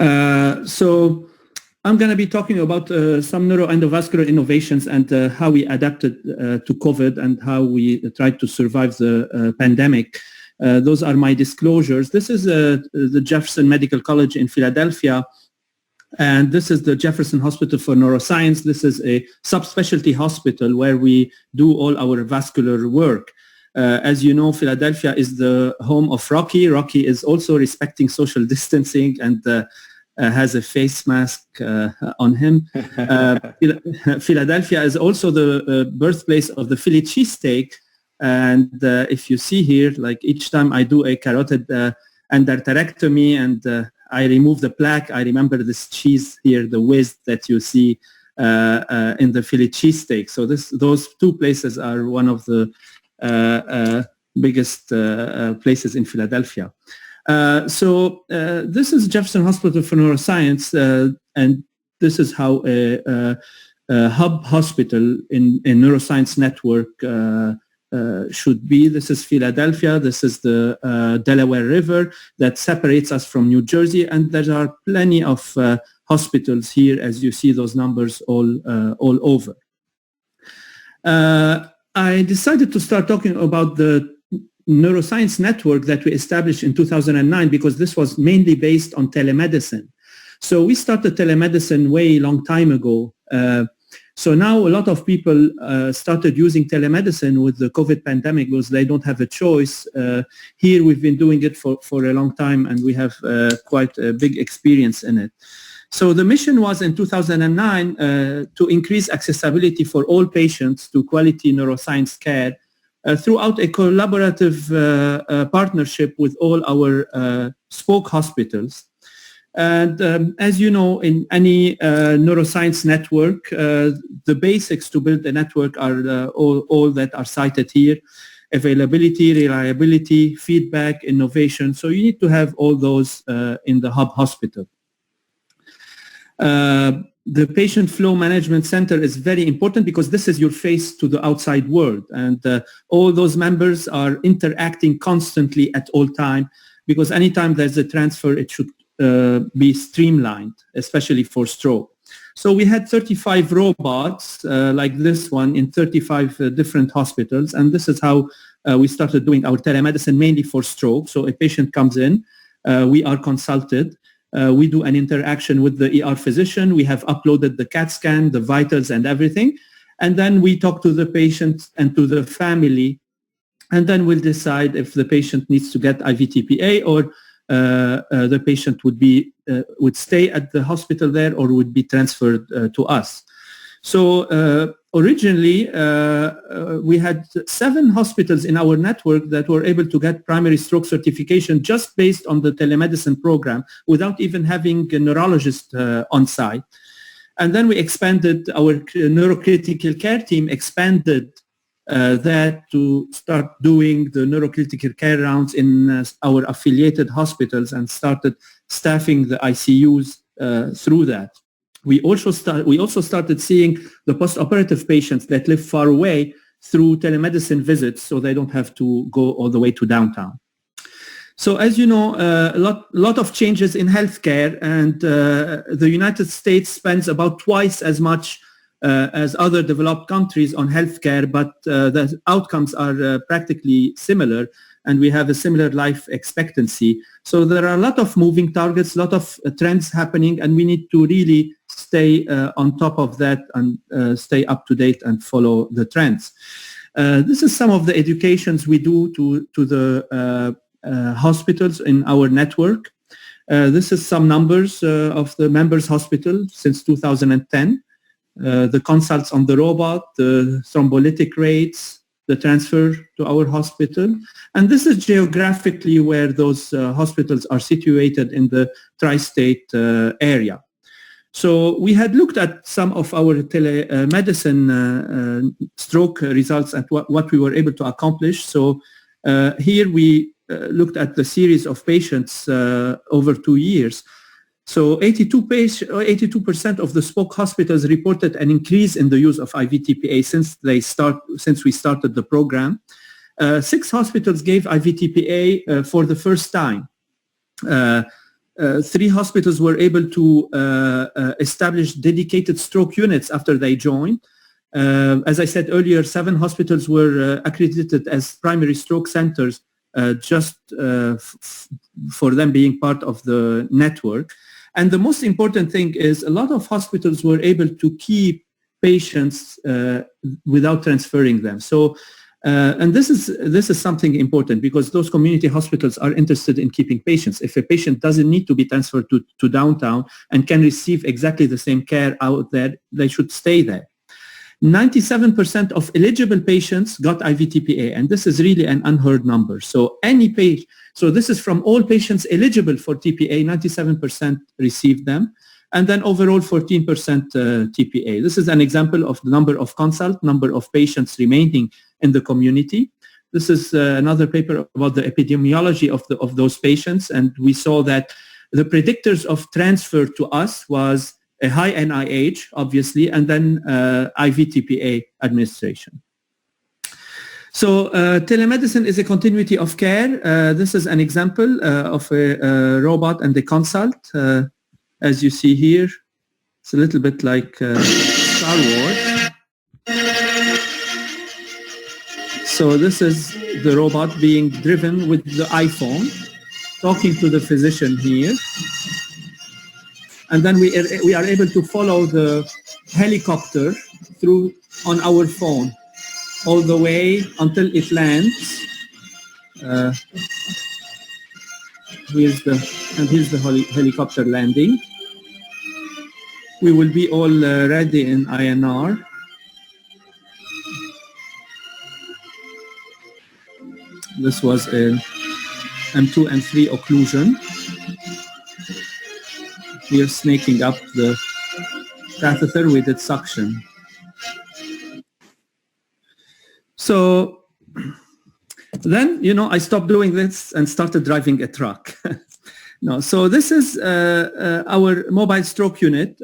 So I'm going to be talking about some neuroendovascular innovations and how we adapted to COVID and how we tried to survive the pandemic. Those are my disclosures. This is the Jefferson Medical College in Philadelphia, and this is the Jefferson Hospital for Neuroscience. This is a subspecialty hospital where we do all our vascular work. As you know, Philadelphia is the home of Rocky. Rocky is also respecting social distancing and has a face mask on him. Philadelphia is also the birthplace of the Philly cheesesteak. And if you see here, like each time I do a carotid endarterectomy and I remove the plaque, I remember this cheese here, the whiz that you see in the Philly cheesesteak. So those two places are one of the biggest places in Philadelphia. So this is Jefferson Hospital for Neuroscience, and this is how a hub hospital in neuroscience network should be. This is Philadelphia. This is the Delaware River that separates us from New Jersey, and there are plenty of hospitals here, as you see those numbers all over. I decided to start talking about the neuroscience network that we established in 2009 because this was mainly based on telemedicine. So we started telemedicine way long time ago. So now a lot of people started using telemedicine with the COVID pandemic because they don't have a choice. Here we've been doing it for a long time and we have quite a big experience in it. So the mission was in 2009 to increase accessibility for all patients to quality neuroscience care throughout a collaborative partnership with all our spoke hospitals. And as you know, in any neuroscience network, the basics to build a network are all that are cited here: availability, reliability, feedback, innovation. So you need to have all those in the hub hospital. The patient flow management center is very important because this is your face to the outside world, and all those members are interacting constantly at all time, because anytime there's a transfer, it should be streamlined, especially for stroke. So we had 35 robots like this one in 35 different hospitals, and this is how we started doing our telemedicine, mainly for stroke. So a patient comes in, we are consulted, we do an interaction with the ER physician, we have uploaded the CAT scan, the vitals and everything, and then we talk to the patient and to the family, and then we'll decide if the patient needs to get IVTPA or the patient would stay at the hospital there or would be transferred to us. So originally, we had 7 hospitals in our network that were able to get primary stroke certification just based on the telemedicine program without even having a neurologist on site. And then we expanded, our neurocritical care team expanded that to start doing the neurocritical care rounds in our affiliated hospitals and started staffing the ICUs through that. We also started seeing the post-operative patients that live far away through telemedicine visits, so they don't have to go all the way to downtown. So as you know, a lot of changes in healthcare, and the United States spends about twice as much as other developed countries on healthcare, but the outcomes are practically similar, and we have a similar life expectancy. So there are a lot of moving targets, a lot of trends happening, and we need to really stay on top of that and stay up to date and follow the trends. This is some of the educations we do to the hospitals in our network. This is some numbers of the members' hospital since 2010. The consults on the robot, the thrombolytic rates, the transfer to our hospital. And this is geographically where those hospitals are situated in the tri-state area. So we had looked at some of our telemedicine stroke results and what we were able to accomplish. So here we looked at the series of patients over 2 years. So 82% of the spoke hospitals reported an increase in the use of IVTPA since we started the program. 6 hospitals gave IVTPA for the first time. 3 hospitals were able to establish dedicated stroke units after they joined. As I said earlier, 7 hospitals were accredited as primary stroke centers just for them being part of the network. And the most important thing is a lot of hospitals were able to keep patients without transferring them. So, and this is something important because those community hospitals are interested in keeping patients. If a patient doesn't need to be transferred to downtown and can receive exactly the same care out there, they should stay there. 97% of eligible patients got IVTPA, and this is really an unheard number. So so this is from all patients eligible for TPA, 97% received them, and then overall 14% TPA. This is an example of the number of consults, number of patients remaining in the community. This is another paper about the epidemiology of those patients, and we saw that the predictors of transfer to us was a high NIH, obviously, and then IVTPA administration. So telemedicine is a continuity of care. This is an example of a robot and a consult. As you see here, it's a little bit like Star Wars. So this is the robot being driven with the iPhone, talking to the physician here. And then we are able to follow the helicopter through on our phone all the way until it lands. Here's the helicopter landing. We will be all ready in INR. This was a M2 and 3 occlusion. We are snaking up the catheter. We did suction. So then, I stopped doing this and started driving a truck. No, so this is our mobile stroke unit.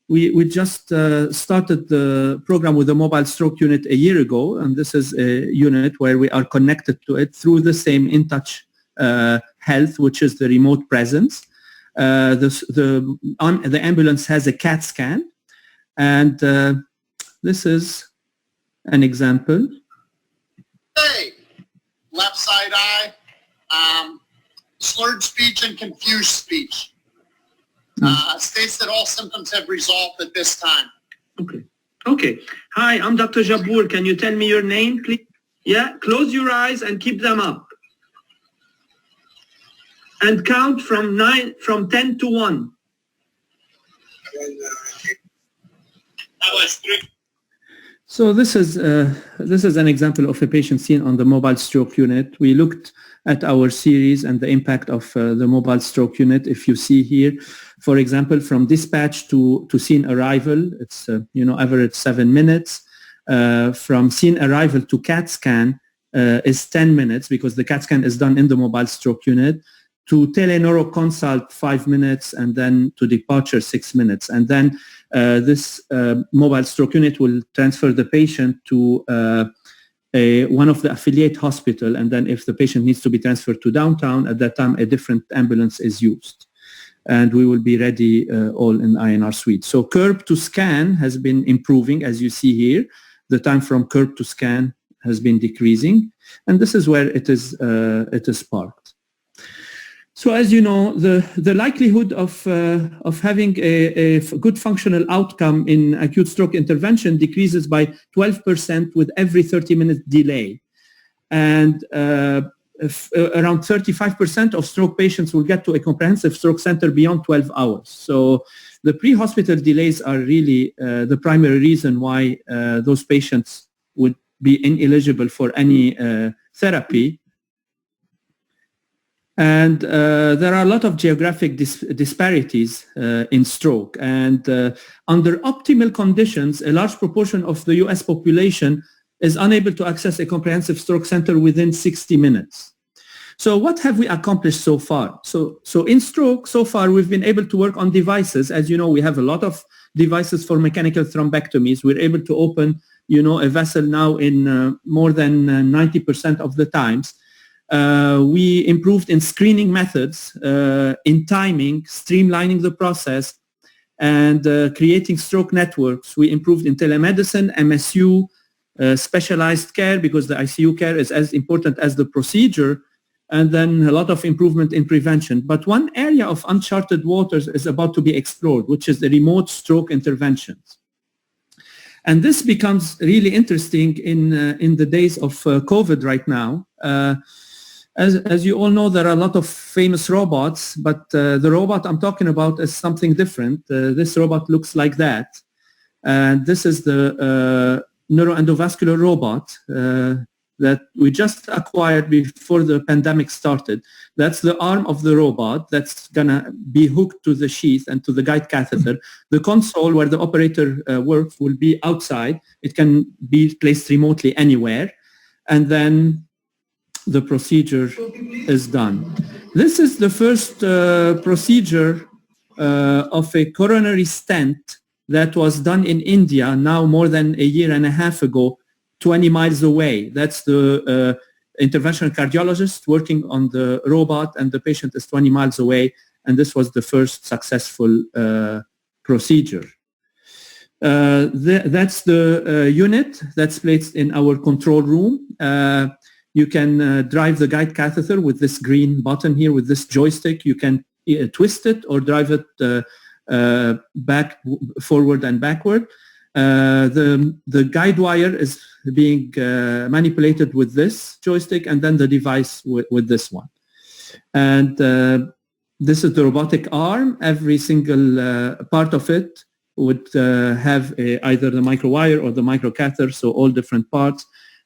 We just started the program with a mobile stroke unit a year ago, and this is a unit where we are connected to it through the same InTouch Health, which is the remote presence. The ambulance has a CAT scan, and this is an example. Hey, left side eye, slurred speech and confused speech. States that all symptoms have resolved at this time. Okay. Hi, I'm Dr. Jabbour. Can you tell me your name, please? Yeah, close your eyes and keep them up. And count from 10 to 1. So this is an example of a patient seen on the mobile stroke unit. We looked at our series and the impact of the mobile stroke unit. If you see here, for example, from dispatch to scene arrival, it's average 7 minutes. From scene arrival to CAT scan is 10 minutes because the CAT scan is done in the mobile stroke unit. To teleneuro consult 5 minutes, and then to departure 6 minutes. And then this mobile stroke unit will transfer the patient to one of the affiliate hospital, and then if the patient needs to be transferred to downtown, at that time a different ambulance is used. And we will be ready all in INR suite. So curb to scan has been improving, as you see here. The time from curb to scan has been decreasing, and this is where it is parked. So as you know, the likelihood of having a good functional outcome in acute stroke intervention decreases by 12% with every 30-minute delay. And around 35% of stroke patients will get to a comprehensive stroke center beyond 12 hours. So the pre-hospital delays are really the primary reason why those patients would be ineligible for any therapy. And there are a lot of geographic disparities in stroke. And under optimal conditions, a large proportion of the US population is unable to access a comprehensive stroke center within 60 minutes. So what have we accomplished so far? So in stroke, so far, we've been able to work on devices. As you know, we have a lot of devices for mechanical thrombectomies. We're able to open, a vessel now in more than 90% of the times. We improved in screening methods, in timing, streamlining the process, and creating stroke networks. We improved in telemedicine, MSU, specialized care, because the ICU care is as important as the procedure, and then a lot of improvement in prevention. But one area of uncharted waters is about to be explored, which is the remote stroke interventions. And this becomes really interesting in the days of COVID right now. As you all know, there are a lot of famous robots, but the robot I'm talking about is something different. This robot looks like that. And this is the neuroendovascular robot that we just acquired before the pandemic started. That's the arm of the robot that's gonna be hooked to the sheath and to the guide catheter. The console where the operator works will be outside. It can be placed remotely anywhere. And then the procedure is done. This is the first procedure of a coronary stent that was done in India now more than a year and a half ago, 20 miles away. That's the interventional cardiologist working on the robot, and the patient is 20 miles away, and this was the first successful procedure. That's the unit that's placed in our control room. You can drive the guide catheter with this green button here, with this joystick. You can twist it or drive it back, forward and backward. The guide wire is being manipulated with this joystick, and then the device with this one. And this is the robotic arm. Every single part of it would have either the micro wire or the micro catheter, so all different parts.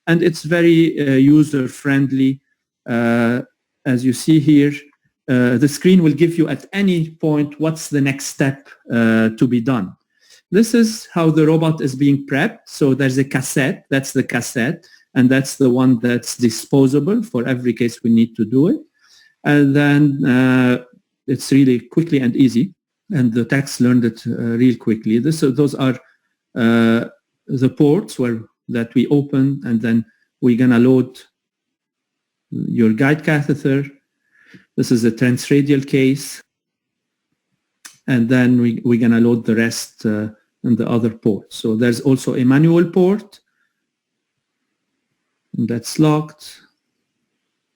And it's very user-friendly. As you see here, the screen will give you at any point what's the next step to be done. This is how the robot is being prepped. So there's a cassette, that's the cassette, and that's the one that's disposable for every case we need to do it. And then it's really quickly and easy, and the techs learned it real quickly. Those are the ports that we open, and then we're gonna load your guide catheter. This is a transradial case, and then we're gonna load the rest in the other port. So there's also a manual port, and that's locked,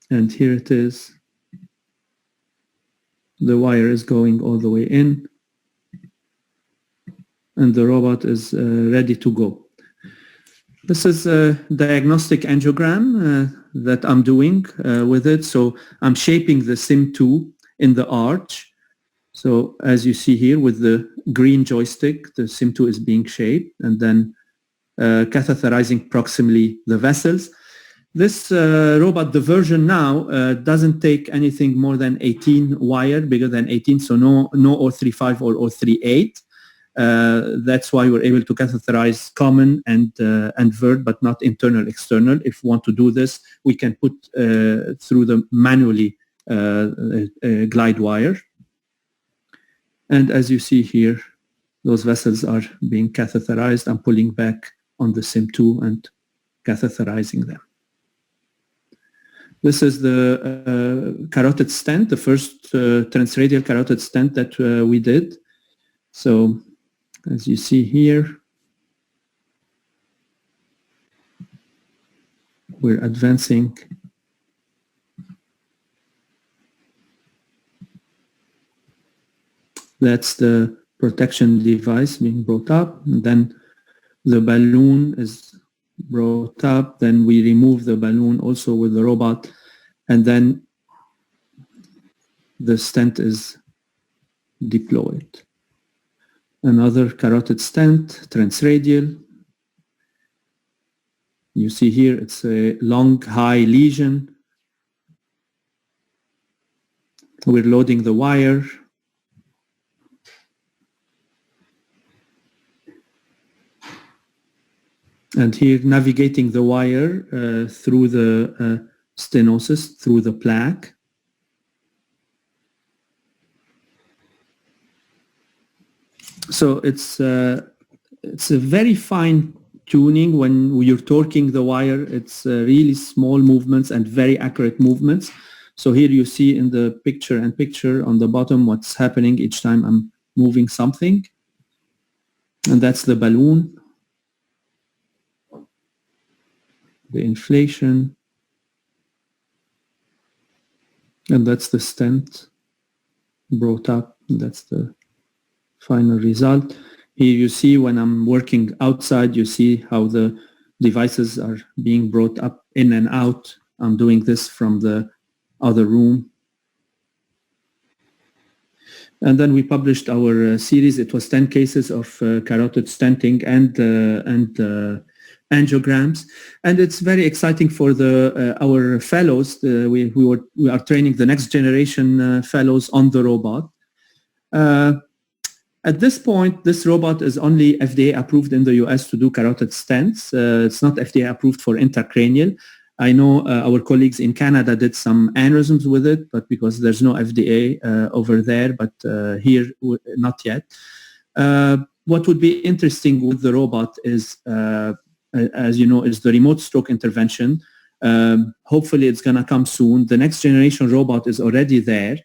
and here it is. The wire is going all the way in, and the robot is ready to go. This is a diagnostic angiogram that I'm doing with it. So I'm shaping the SIM2 in the arch. So as you see here with the green joystick, the SIM2 is being shaped, and then catheterizing proximally the vessels. This robot, the version now, doesn't take anything more than 18 wire, bigger than 18, so no 035 or 038. That's why we're able to catheterize common and vert, but not internal, external. If we want to do this, we can put through the manually glide wire. And as you see here, those vessels are being catheterized. I'm pulling back on the SIM2 and catheterizing them. This is the carotid stent, the first transradial carotid stent that we did. So as you see here, we're advancing. That's the protection device being brought up. And then the balloon is brought up. Then we remove the balloon also with the robot. And then the stent is deployed. Another carotid stent, transradial. You see here, it's a long, high lesion. We're loading the wire. And here, navigating the wire through the stenosis, through the plaque. So it's a very fine tuning when you're torquing the wire. It's really small movements and very accurate movements. So here you see in the picture on the bottom what's happening each time I'm moving something. And that's the balloon, the inflation, and that's the stent brought up. That's the final result. Here you see when I'm working outside, you see how the devices are being brought up in and out. I'm doing this from the other room. And then we published our series. It was 10 cases of carotid stenting and angiograms. And it's very exciting for our fellows. We are training the next generation fellows on the robot. At this point, this robot is only FDA approved in the US to do carotid stents. It's not FDA approved for intracranial. I know our colleagues in Canada did some aneurysms with it, but because there's no FDA over there, but here, not yet. What would be interesting with the robot is, as you know, is the remote stroke intervention. Hopefully it's going to come soon. The next generation robot is already there.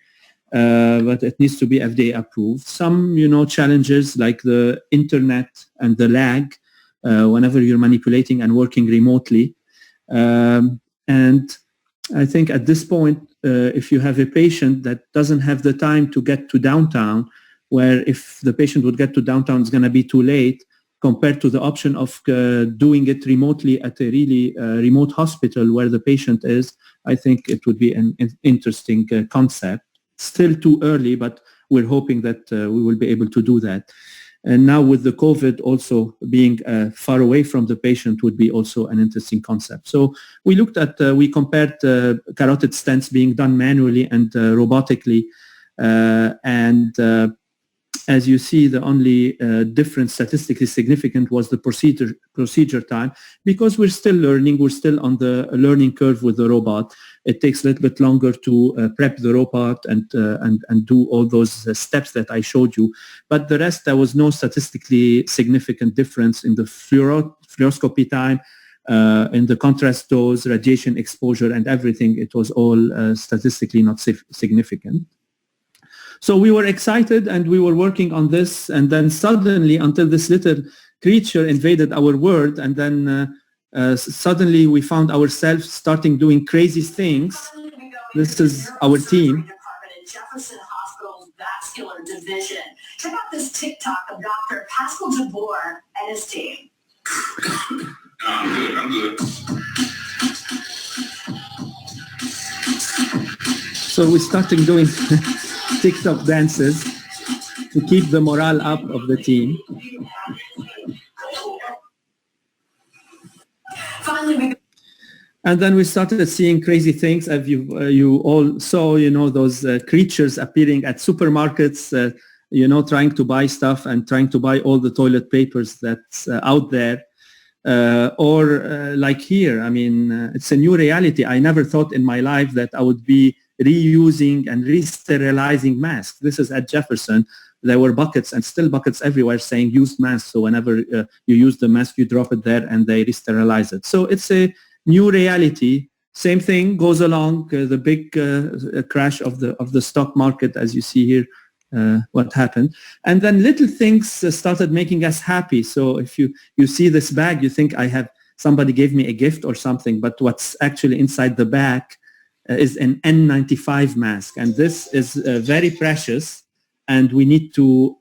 But it needs to be FDA approved. Some, challenges like the internet and the lag whenever you're manipulating and working remotely. And I think at this point, if you have a patient that doesn't have the time to get to downtown, where if the patient would get to downtown, it's going to be too late compared to the option of doing it remotely at a really remote hospital where the patient is, I think it would be an interesting concept. Still too early, but we're hoping that we will be able to do that. And now with the COVID also being far away from the patient would be also an interesting concept. So we looked at, we compared carotid stents being done manually and robotically. As you see, the only difference statistically significant was the procedure time, because we're still learning, we're still on the learning curve with the robot. It takes a little bit longer to prep the robot and do all those steps that I showed you. But the rest, there was no statistically significant difference in the fluoroscopy time, in the contrast dose, radiation exposure, and everything. It was all statistically not significant. So we were excited and we were working on this, and then suddenly, until this little creature invaded our world, and then suddenly we found ourselves starting doing crazy things. This is our team. Jefferson Hospital's vascular division. Check out this TikTok of Dr. Pascal Jabbour and his team. I'm good. So we started doing TikTok dances to keep the morale up of the team. And then we started seeing crazy things, as you all saw, those creatures appearing at supermarkets, trying to buy stuff and trying to buy all the toilet papers that's out there. Or like here, it's a new reality. I never thought in my life that I would be reusing and re-sterilizing masks. This is at Jefferson. There were buckets and still buckets everywhere saying used masks. So whenever you use the mask, you drop it there and they re-sterilize it. So it's a new reality. Same thing goes along, the big crash of the stock market, as you see here, what happened. And then little things started making us happy. So if you see this bag, you think somebody gave me a gift or something, but what's actually inside the bag is an N95 mask. And this is very precious, and we need to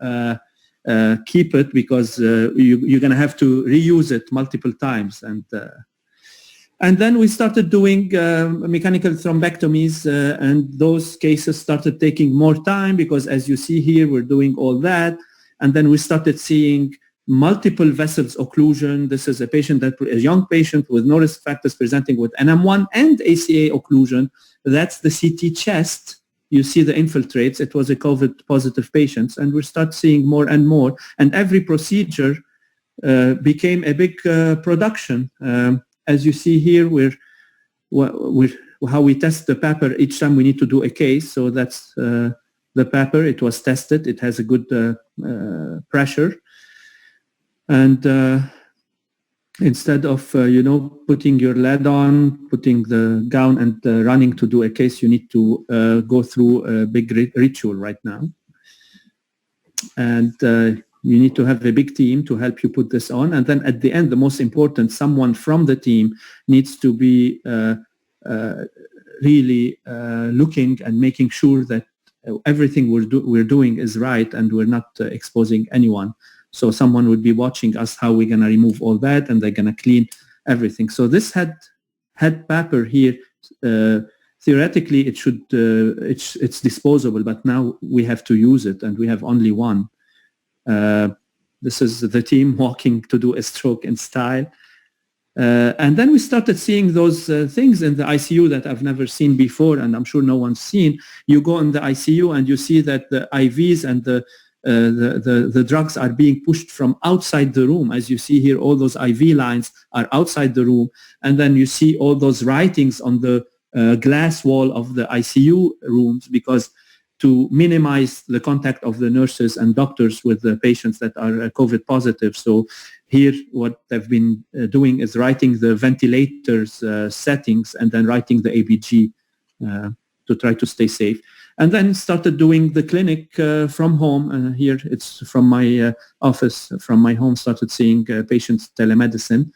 keep it because you're going to have to reuse it multiple times. And then we started doing mechanical thrombectomies, and those cases started taking more time because, as you see here, we're doing all that. And then we started seeing multiple vessels occlusion. This is a young patient with no risk factors presenting with NM1 and ACA occlusion. That's the CT chest. You see the infiltrates. It was a COVID positive patient, and we start seeing more and more. And every procedure became a big production. As you see here, how we test the PAPR each time we need to do a case. So that's the PAPR. It was tested. It has a good pressure. And instead of, putting your lead on, putting the gown and running to do a case, you need to go through a big ritual right now. And you need to have a big team to help you put this on. And then at the end, the most important, someone from the team needs to be really looking and making sure that everything we're doing is right and we're not exposing anyone. So someone would be watching us how we're going to remove all that, and they're going to clean everything. So this head paper here, theoretically it should it's disposable, but now we have to use it, and we have only one. This is the team walking to do a stroke in style. And then we started seeing those things in the ICU that I've never seen before, and I'm sure no one's seen. You go in the ICU and you see that the IVs and the drugs are being pushed from outside the room. As you see here, all those IV lines are outside the room. And then you see all those writings on the glass wall of the ICU rooms, because to minimize the contact of the nurses and doctors with the patients that are COVID positive. So here what they've been doing is writing the ventilators settings and then writing the ABG to try to stay safe. And then started doing the clinic from home. Here it's from my office, from my home, started seeing patients telemedicine.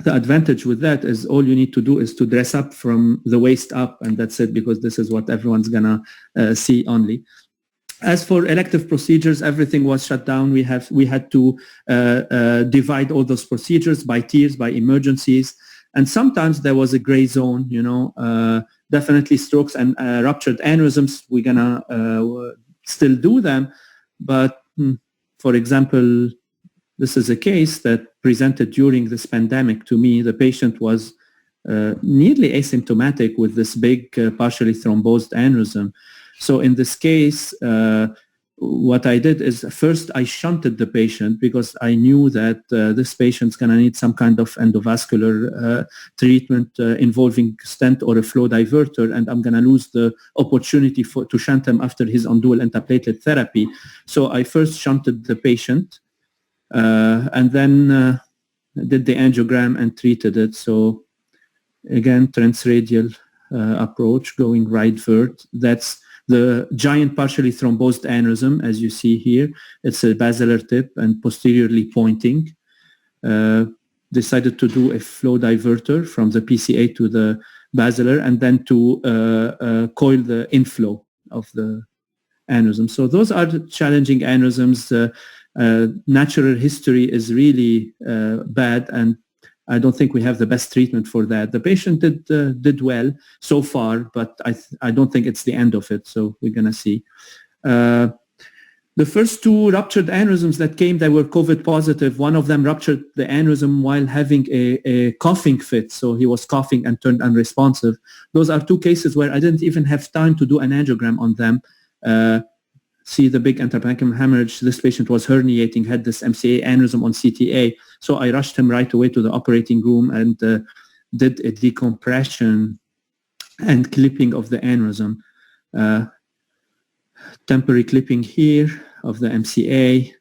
The advantage with that is all you need to do is to dress up from the waist up, and that's it, because this is what everyone's gonna see only. As for elective procedures, everything was shut down. We had to divide all those procedures by tiers, by emergencies, and sometimes there was a gray zone. Definitely strokes and ruptured aneurysms, we're gonna still do them, but for example, this is a case that presented during this pandemic to me. The patient was nearly asymptomatic with this big partially thrombosed aneurysm. So in this case, what I did is first I shunted the patient, because I knew that this patient's going to need some kind of endovascular treatment involving stent or a flow diverter, and I'm going to lose the opportunity to shunt him after his on-dual antiplatelet therapy. So I first shunted the patient, and then did the angiogram and treated it. So again, transradial approach, going right vert. That's the giant partially thrombosed aneurysm, as you see here. It's a basilar tip and posteriorly pointing. Decided to do a flow diverter from the PCA to the basilar, and then to coil the inflow of the aneurysm. So those are the challenging aneurysms. Natural history is really bad, and I don't think we have the best treatment for that. The patient did well so far, but I don't think it's the end of it, so we're going to see. The first two ruptured aneurysms that came, they were COVID positive. One of them ruptured the aneurysm while having a coughing fit, so he was coughing and turned unresponsive. Those are two cases where I didn't even have time to do an angiogram on them. See the big intraparenchymal hemorrhage. This patient was herniating, had this MCA aneurysm on CTA. So I rushed him right away to the operating room and did a decompression and clipping of the aneurysm. Temporary clipping here of the MCA,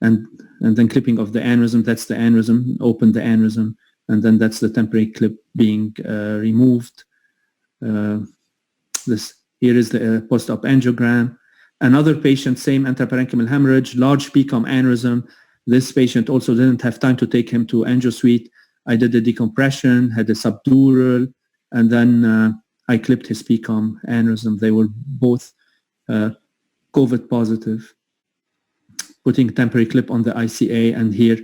and then clipping of the aneurysm. That's the aneurysm, open the aneurysm, and then that's the temporary clip being removed. This here is the post-op angiogram. Another patient, same intraparenchymal hemorrhage, large PCOM aneurysm. This patient also didn't have time to take him to angio suite. I did a decompression, had a subdural, and then I clipped his PCOM aneurysm. They were both COVID positive. Putting temporary clip on the ICA, and here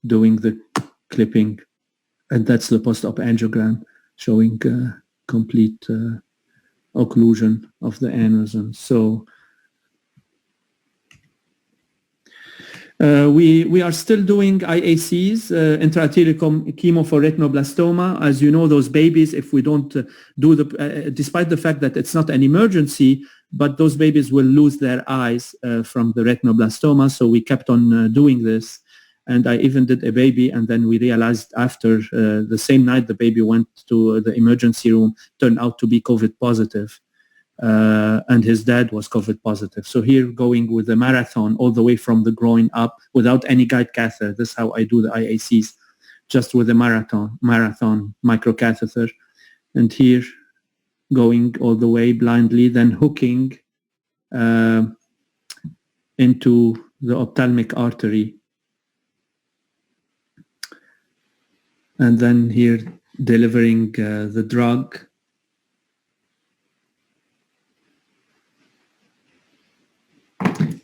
doing the clipping. And that's the post-op angiogram showing complete occlusion of the aneurysm. So we are still doing IACs, intraarterial chemo for retinoblastoma. As you know, those babies, if we don't do despite the fact that it's not an emergency, but those babies will lose their eyes from the retinoblastoma. So we kept on doing this. And I even did a baby, and then we realized after the same night the baby went to the emergency room, turned out to be COVID positive. and his dad was COVID positive. So here going with the marathon all the way from the groin up without any guide catheter. This is how I do the IACs, just with the marathon microcatheter. And here going all the way blindly, then hooking into the ophthalmic artery. And then here delivering the drug.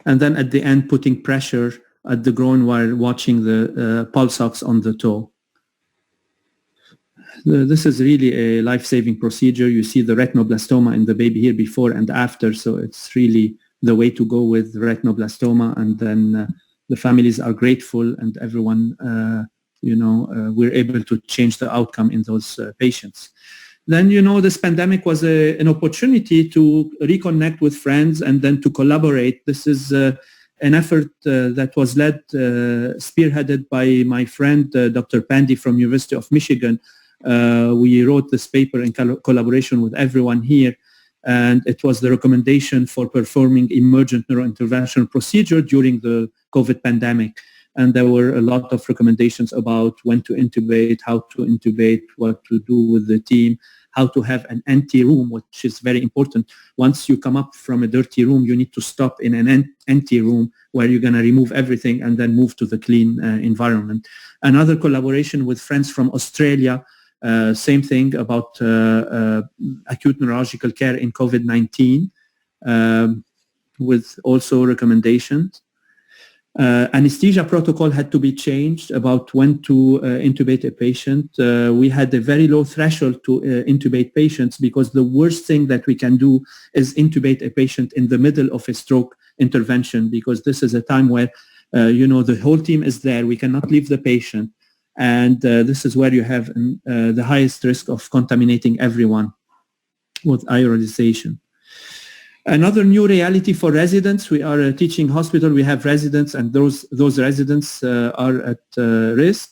And then at the end, putting pressure at the groin while watching the pulse ox on the toe. This is really a life-saving procedure. You see the retinoblastoma in the baby here before and after, so it's really the way to go with retinoblastoma. And then the families are grateful, and everyone, we're able to change the outcome in those patients. Then, this pandemic was an opportunity to reconnect with friends and then to collaborate. This is an effort that was led, spearheaded by my friend, Dr. Pandy from University of Michigan. We wrote this paper in collaboration with everyone here, and it was the recommendation for performing emergent neurointerventional procedure during the COVID pandemic. And there were a lot of recommendations about when to intubate, how to intubate, what to do with the team, how to have an empty room, which is very important. Once you come up from a dirty room, you need to stop in an empty room where you're going to remove everything and then move to the clean environment. Another collaboration with friends from Australia, same thing about acute neurological care in COVID-19, with also recommendations. Anesthesia protocol had to be changed about when to intubate a patient. We had a very low threshold to intubate patients because the worst thing that we can do is intubate a patient in the middle of a stroke intervention, because this is a time where, the whole team is there. We cannot leave the patient. And this is where you have the highest risk of contaminating everyone with iodization. Another new reality for residents. We are a teaching hospital. We have residents, and those residents are at risk.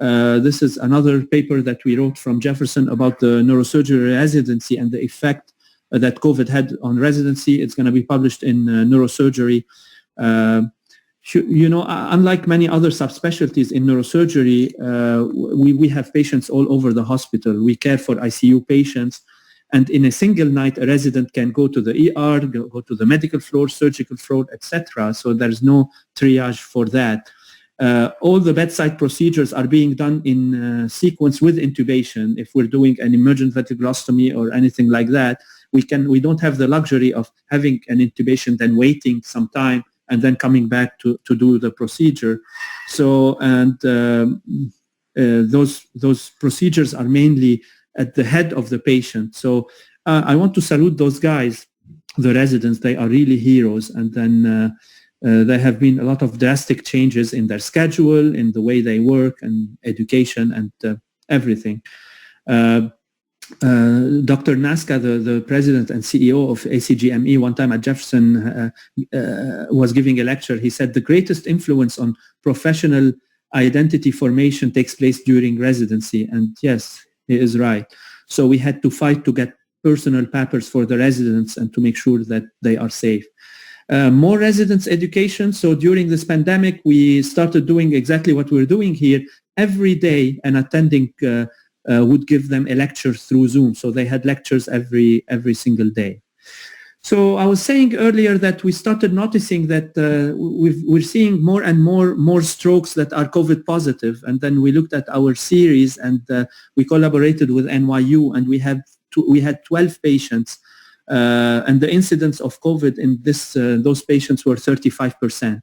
This is another paper that we wrote from Jefferson about the neurosurgery residency and the effect that COVID had on residency. It's going to be published in Neurosurgery. Unlike many other subspecialties in neurosurgery, we have patients all over the hospital. We care for ICU patients. And in a single night, a resident can go to the ER, go to the medical floor, surgical floor, etc. So there's no triage for that. All the bedside procedures are being done in sequence with intubation. If we're doing an emergent ventriculostomy or anything like that, we don't have the luxury of having an intubation, then waiting some time and then coming back to do the procedure. So, and those procedures are mainly at the head of the patient. So I want to salute those guys, the residents. They are really heroes. And then there have been a lot of drastic changes in their schedule, in the way they work, and education, and everything. Dr. Nasca, the president and CEO of ACGME, one time at Jefferson was giving a lecture. He said the greatest influence on professional identity formation takes place during residency. And yes, he is right. So we had to fight to get personal papers for the residents and to make sure that they are safe. More residents education. So during this pandemic, we started doing exactly what we're doing here. Every day, an attending would give them a lecture through Zoom. So they had lectures every single day. So I was saying earlier that we started noticing that we're seeing more and more strokes that are COVID positive. And then we looked at our series, and we collaborated with NYU, and we had 12 patients. And the incidence of COVID in those patients were 35%.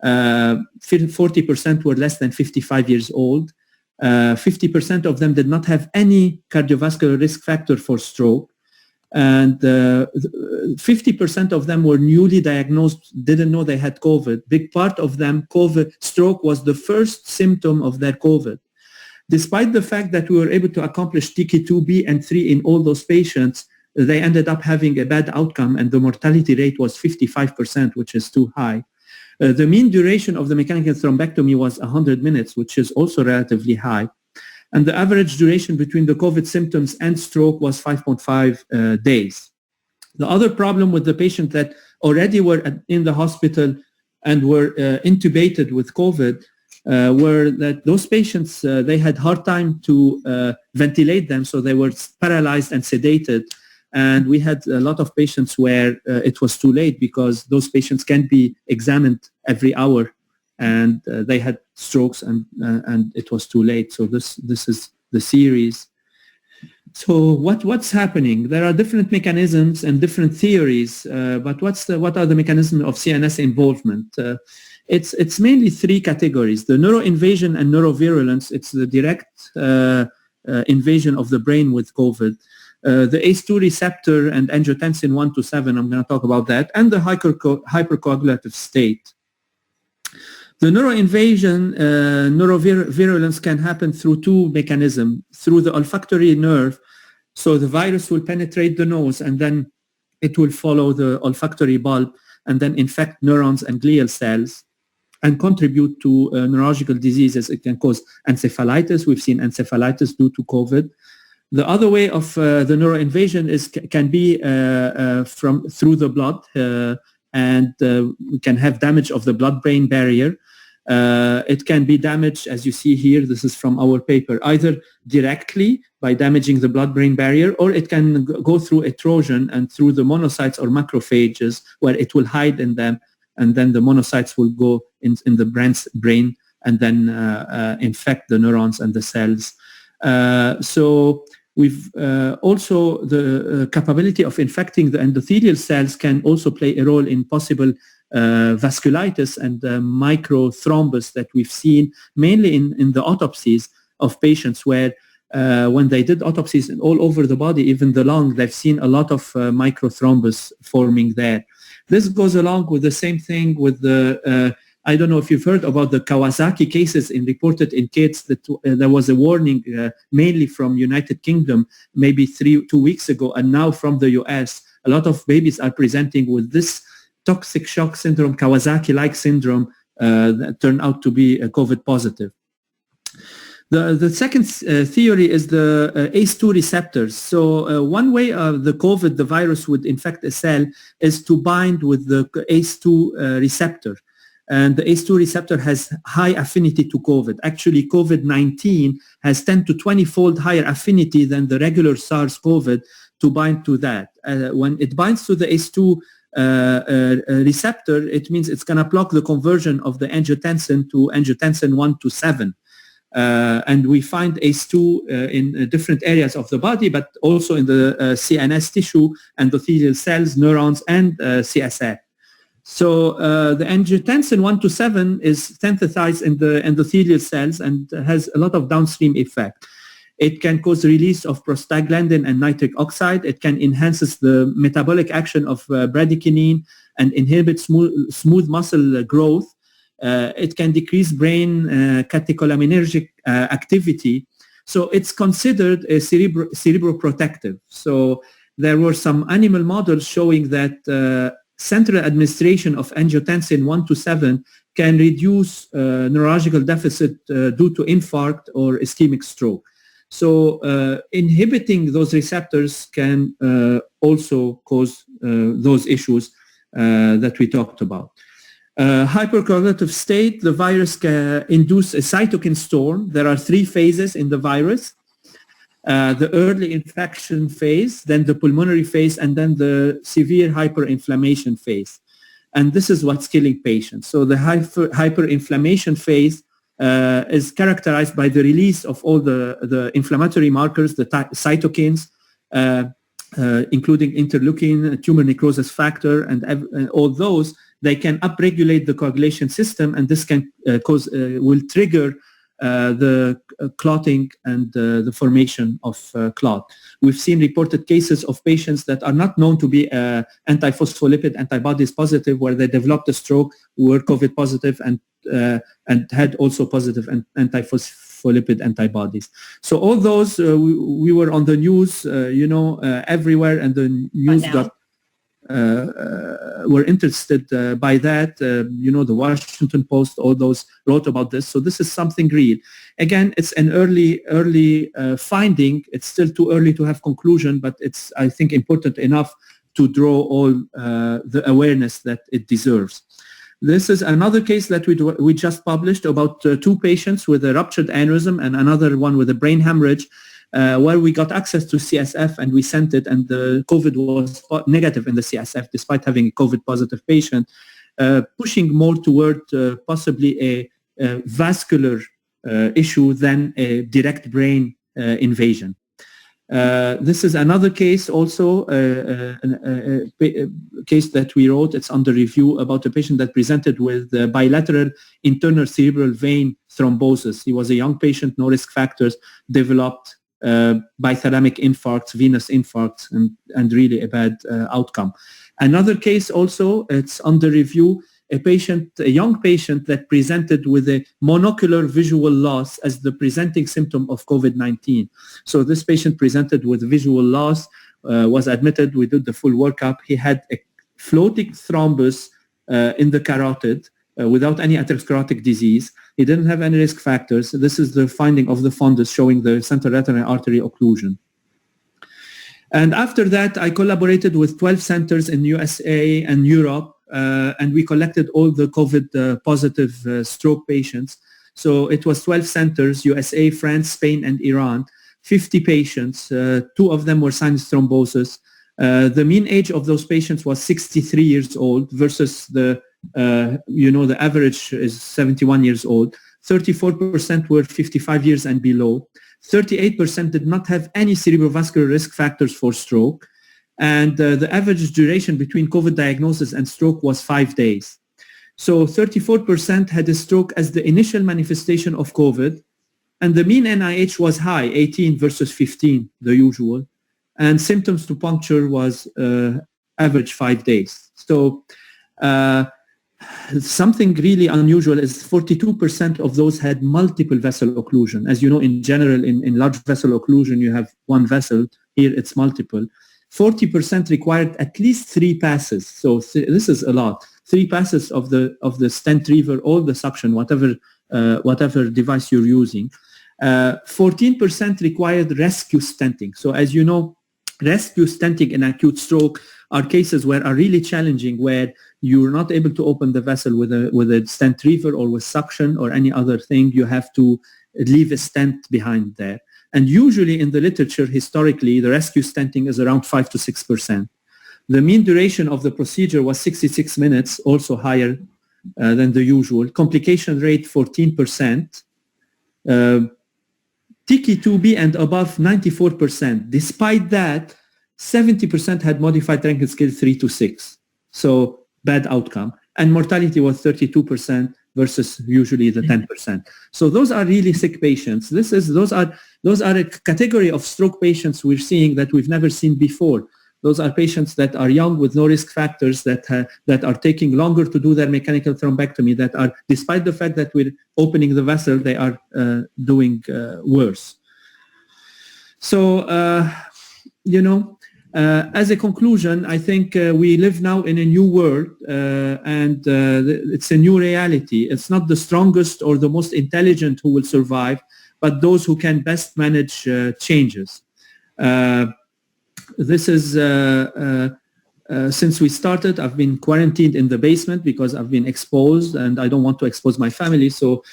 40% were less than 55 years old. 50% of them did not have any cardiovascular risk factor for stroke. And 50% of them were newly diagnosed, didn't know they had COVID. Big part of them, stroke was the first symptom of their COVID. Despite the fact that we were able to accomplish TK2B and 3 in all those patients, they ended up having a bad outcome, and the mortality rate was 55%, which is too high. The mean duration of the mechanical thrombectomy was 100 minutes, which is also relatively high. And the average duration between the COVID symptoms and stroke was 5.5 days. The other problem with the patient that already were in the hospital and were intubated with COVID were that those patients, they had hard time to ventilate them, so they were paralyzed and sedated. And we had a lot of patients where it was too late because those patients can be examined every hour, and they had strokes and it was too late. So this is the series. So what's happening? There are different mechanisms and different theories, but what are the mechanisms of CNS involvement? It's mainly three categories: the neuroinvasion and neurovirulence. It's the direct invasion of the brain with COVID. The ACE2 receptor and angiotensin 1 to 7, I'm going to talk about that, and the hypercoagulative state. The neuroinvasion, neurovirulence can happen through two mechanisms. Through the olfactory nerve, so the virus will penetrate the nose and then it will follow the olfactory bulb and then infect neurons and glial cells and contribute to neurological diseases. It can cause encephalitis. We've seen encephalitis due to COVID. The other way of the neuroinvasion can be through the blood, and we can have damage of the blood-brain barrier. It can be damaged, as you see here, this is from our paper, either directly by damaging the blood-brain barrier, or it can go through erosion and through the monocytes or macrophages, where it will hide in them, and then the monocytes will go in the brain and then infect the neurons and the cells. So we've also the capability of infecting the endothelial cells can also play a role in possible vasculitis and microthrombus that we've seen mainly in the autopsies of patients, where when they did autopsies all over the body, even the lung, they've seen a lot of microthrombus forming there. This goes along with the same thing with the I don't know if you've heard about the Kawasaki cases reported in kids, that there was a warning mainly from United Kingdom maybe 2 weeks ago, and now from the US. A lot of babies are presenting with this toxic shock syndrome, Kawasaki-like syndrome, that turned out to be COVID positive. The second theory is the ACE2 receptors. So one way the COVID, the virus, would infect a cell is to bind with the ACE2 receptor. And the ACE2 receptor has high affinity to COVID. Actually, COVID-19 has 10 to 20-fold higher affinity than the regular SARS-CoV to bind to that. When it binds to the ACE2 receptor, it means it's going to block the conversion of the angiotensin to angiotensin 1 to 7. And we find ACE2 in different areas of the body, but also in the CNS tissue, endothelial cells, neurons, and CSF. So the angiotensin 1 to 7 is synthesized in the endothelial cells and has a lot of downstream effect. It can cause release of prostaglandin and nitric oxide. It can enhance the metabolic action of bradykinin and inhibit smooth muscle growth. It can decrease brain catecholaminergic activity. So it's considered a cerebroprotective. So there were some animal models showing that central administration of angiotensin 1 to 7 can reduce neurological deficit due to infarct or ischemic stroke. So inhibiting those receptors can also cause those issues that we talked about. Hypercoagulative state, the virus can induce a cytokine storm. There are 3 phases in the virus. The early infection phase, then the pulmonary phase, and then the severe hyperinflammation phase. And this is what's killing patients. So the hyperinflammation phase is characterized by the release of all the inflammatory markers, the cytokines, including interleukin, tumor necrosis factor, and all those. They can upregulate the coagulation system, and this can will trigger the clotting and the formation of clot. We've seen reported cases of patients that are not known to be antiphospholipid antibodies positive, where they developed a stroke, were COVID positive, and had also positive antiphospholipid antibodies. So all those, we were on the news, everywhere, and the news were interested by that. The Washington Post, all those wrote about this. So this is something real. Again, it's an early finding. It's still too early to have conclusion, but it's, I think, important enough to draw all the awareness that it deserves. This is another case that we just published about two patients with a ruptured aneurysm and another one with a brain hemorrhage, where we got access to CSF and we sent it, and the COVID was negative in the CSF despite having a COVID positive patient, pushing more toward possibly a vascular issue than a direct brain invasion. This is another case also, a case that we wrote, it's under review, about a patient that presented with bilateral internal cerebral vein thrombosis. He was a young patient, no risk factors, developed bithalamic infarcts, venous infarcts, and really a bad outcome. Another case also, it's under review, a young patient that presented with a monocular visual loss as the presenting symptom of COVID-19. So this patient presented with visual loss, was admitted, we did the full workup. He had a floating thrombus in the carotid without any atherosclerotic disease. He didn't have any risk factors. This is the finding of the fundus showing the central retinal artery occlusion. And after that, I collaborated with 12 centers in USA and Europe, and we collected all the COVID positive stroke patients. So it was 12 centers, USA, France, Spain, and Iran, 50 patients. 2 of them were sinus thrombosis. The mean age of those patients was 63 years old versus the average is 71 years old. 34% were 55 years and below. 38% did not have any cerebrovascular risk factors for stroke. And the average duration between COVID diagnosis and stroke was 5 days. So 34% had a stroke as the initial manifestation of COVID. And the mean NIH was high, 18 versus 15, the usual. And symptoms to puncture was average 5 days. So something really unusual is 42% of those had multiple vessel occlusion. As you know, in general, in large vessel occlusion, you have one vessel. Here it's multiple. 40% required at least 3 passes. So this is a lot. 3 passes of the stent reaver or the suction, whatever device you're using. 14% required rescue stenting. So as you know, rescue stenting in acute stroke are cases where are really challenging, where you're not able to open the vessel with a stent reaver or with suction or any other thing. You have to leave a stent behind there. And usually in the literature, historically, the rescue stenting is around 5 to 6%. The mean duration of the procedure was 66 minutes, also higher than the usual. Complication rate 14%. TK2B and above 94%. Despite that, 70% had modified Rankin Scale 3 to 6. So bad outcome. And mortality was 32% versus usually the 10%. So those are really sick patients. Those are a category of stroke patients we're seeing that we've never seen before. Those are patients that are young with no risk factors, that are taking longer to do their mechanical thrombectomy, that are, despite the fact that we're opening the vessel, they are doing worse. So, as a conclusion, I think we live now in a new world, and it's a new reality. It's not the strongest or the most intelligent who will survive, but those who can best manage changes. This is, since we started, I've been quarantined in the basement because I've been exposed and I don't want to expose my family. So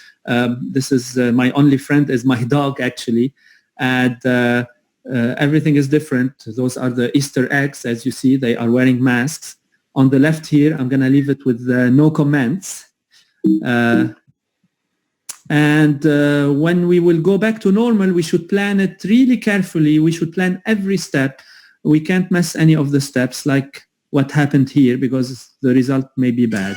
this is my only friend is my dog, actually. And everything is different. Those are the Easter eggs. As you see, they are wearing masks. On the left here, I'm going to leave it with no comments. And when we will go back to normal, we should plan it really carefully. We should plan every step. We can't mess any of the steps like what happened here, because the result may be bad.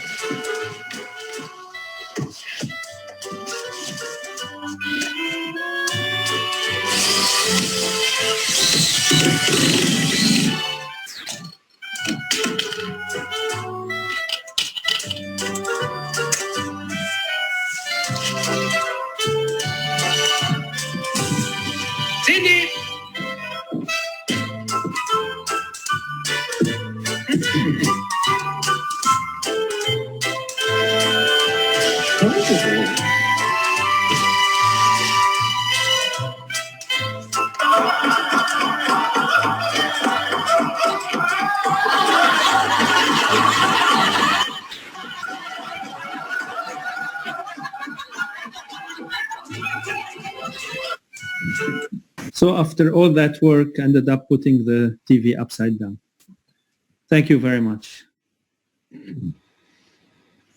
So after all that work, ended up putting the TV upside down. Thank you very much.